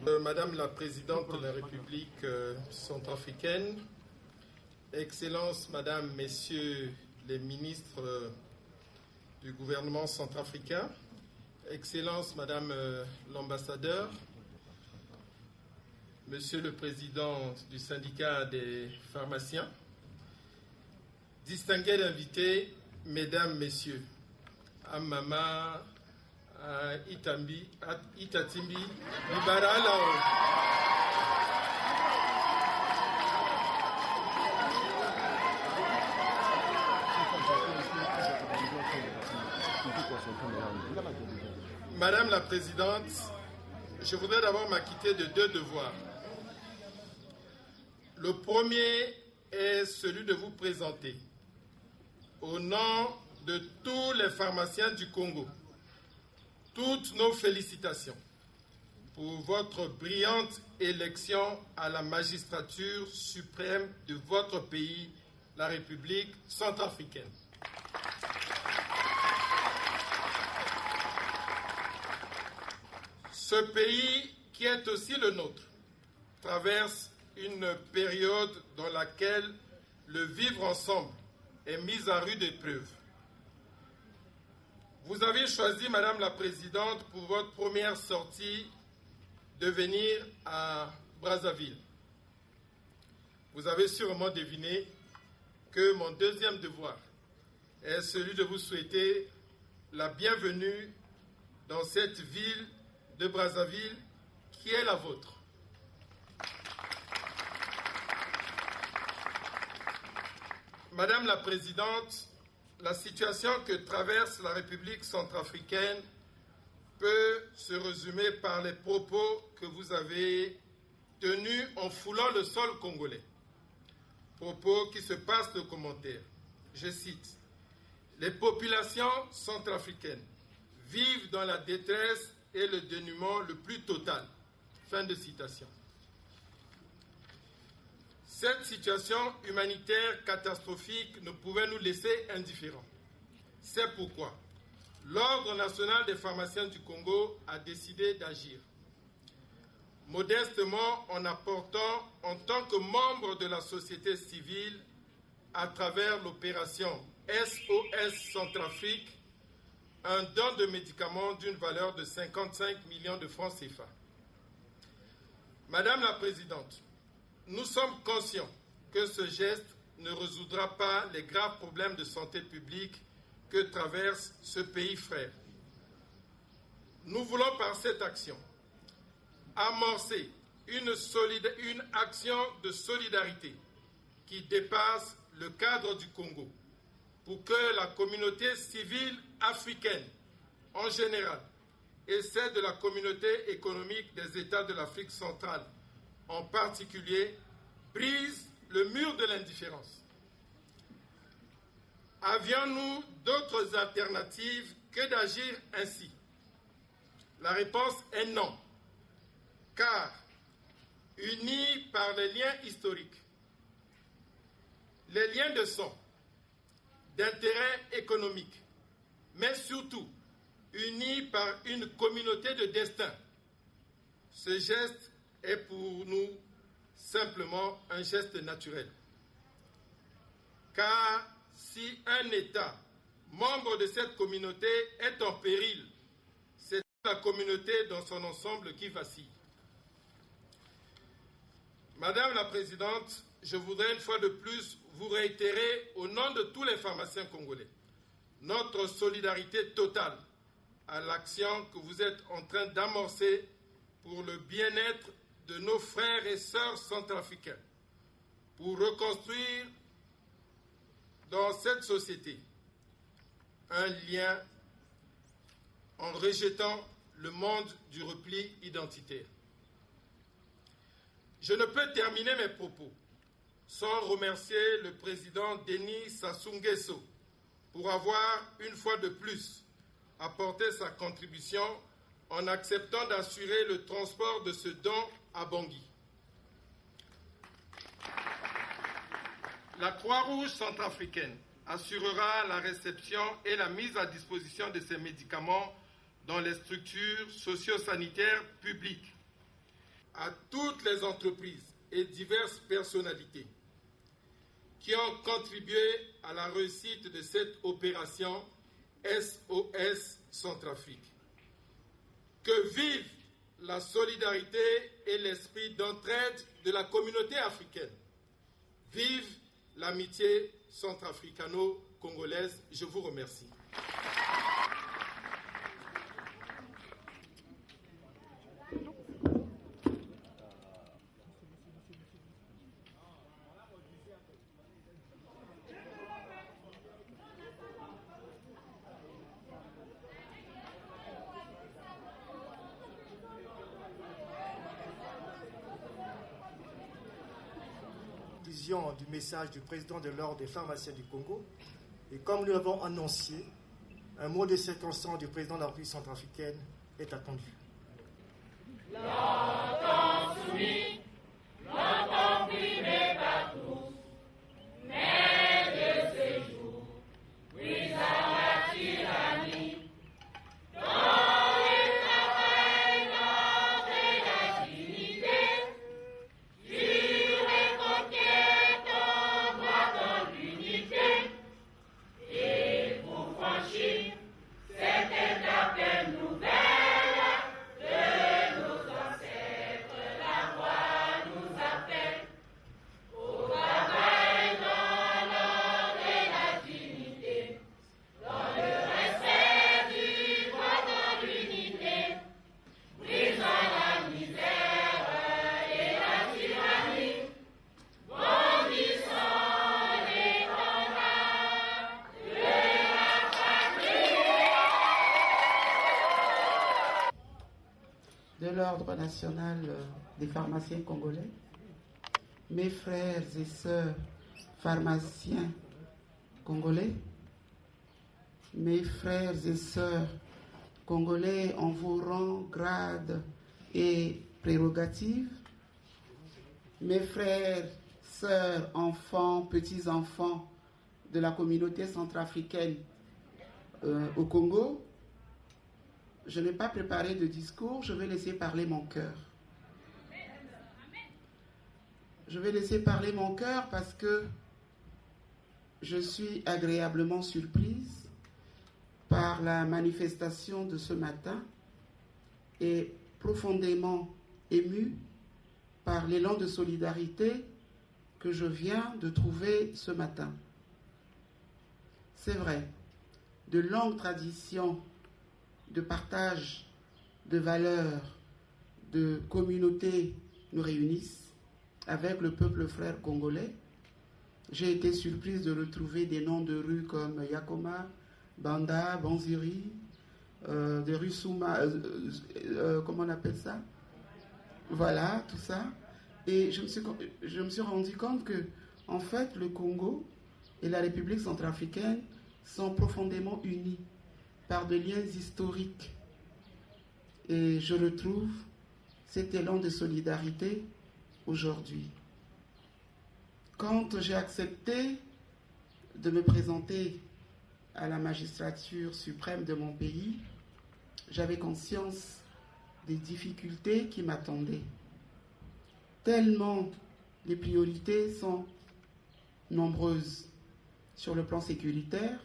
Madame la Présidente de la République centrafricaine, Excellences, Madame, Messieurs les ministres du gouvernement centrafricain, Excellences, Madame l'ambassadeur, Monsieur le Président du syndicat des pharmaciens, distingués invités, Mesdames, Messieurs, Amama, Itatimbi, Libaralao. Madame la Présidente, je voudrais d'abord m'acquitter de deux devoirs. Le premier est celui de vous présenter, au nom de tous les pharmaciens du Congo, toutes nos félicitations pour votre brillante élection à la magistrature suprême de votre pays, la République centrafricaine. Ce pays, qui est aussi le nôtre, traverse une période dans laquelle le vivre ensemble est mis à rude épreuve. Vous avez choisi, Madame la Présidente, pour votre première sortie de venir à Brazzaville. Vous avez sûrement deviné que mon deuxième devoir est celui de vous souhaiter la bienvenue dans cette ville de Brazzaville qui est la vôtre. Madame la Présidente, la situation que traverse la République centrafricaine peut se résumer par les propos que vous avez tenus en foulant le sol congolais. Propos qui se passent de commentaires. Je cite: « Les populations centrafricaines vivent dans la détresse et le dénuement le plus total. » Fin de citation. Cette situation humanitaire catastrophique ne pouvait nous laisser indifférents. C'est pourquoi l'Ordre national des pharmaciens du Congo a décidé d'agir. Modestement, en apportant, en tant que membre de la société civile, à travers l'opération SOS Centrafrique, un don de médicaments d'une valeur de 55 millions de francs CFA. Madame la Présidente, nous sommes conscients que ce geste ne résoudra pas les graves problèmes de santé publique que traverse ce pays frère. Nous voulons par cette action amorcer une action de solidarité qui dépasse le cadre du Congo pour que la communauté civile africaine en général et celle de la communauté économique des États de l'Afrique centrale en particulier, brise le mur de l'indifférence. Avions-nous d'autres alternatives que d'agir ainsi? La réponse est non, car unis par les liens historiques, les liens de sang, d'intérêt économique, mais surtout unis par une communauté de destin, ce geste est pour nous simplement un geste naturel. Car si un État, membre de cette communauté, est en péril, c'est la communauté dans son ensemble qui vacille. Madame la Présidente, je voudrais une fois de plus vous réitérer au nom de tous les pharmaciens congolais notre solidarité totale à l'action que vous êtes en train d'amorcer pour le bien-être de nos frères et sœurs centrafricains, pour reconstruire dans cette société un lien en rejetant le monde du repli identitaire. Je ne peux terminer mes propos sans remercier le président Denis Sassou Nguesso pour avoir, une fois de plus, apporté sa contribution en acceptant d'assurer le transport de ce don à Bangui. La Croix-Rouge centrafricaine assurera la réception et la mise à disposition de ces médicaments dans les structures socio-sanitaires publiques. à toutes les entreprises et diverses personnalités qui ont contribué à la réussite de cette opération SOS Centrafrique. Que vive la solidarité et l'esprit d'entraide de la communauté africaine. Vive l'amitié centrafricano-congolaise. Je vous remercie. Du message du président de l'Ordre des pharmaciens du Congo. Et comme nous l'avons annoncé, un mot de circonstance du président de la République centrafricaine est attendu. Longtemps soumis, longtemps primés par tous, mais de ces jours, pris à la tyrannie, dans les travail, dans la dignité, sur les conquêtes, on doit dans l'unité, et pour franchir cette étape nouvelle, de l'Ordre national des pharmaciens congolais, mes frères et sœurs pharmaciens congolais, mes frères et sœurs congolais en vos rangs, grades et prérogatives, mes frères, sœurs, enfants, petits-enfants de la communauté centrafricaine au Congo, je n'ai pas préparé de discours, je vais laisser parler mon cœur. Je vais laisser parler mon cœur parce que je suis agréablement surprise par la manifestation de ce matin et profondément émue par l'élan de solidarité que je viens de trouver ce matin. C'est vrai, de longues traditions de partage de valeurs, de communauté nous réunissent avec le peuple frère congolais. J'ai été surprise de retrouver des noms de rues comme Yakoma, Banda, Banziri, des rues Souma, comment on appelle ça? Voilà, tout ça. Et je me suis rendu compte que, en fait, le Congo et la République centrafricaine sont profondément unis par des liens historiques. Et je retrouve cet élan de solidarité aujourd'hui. Quand j'ai accepté de me présenter à la magistrature suprême de mon pays, j'avais conscience des difficultés qui m'attendaient. Tellement les priorités sont nombreuses sur le plan sécuritaire,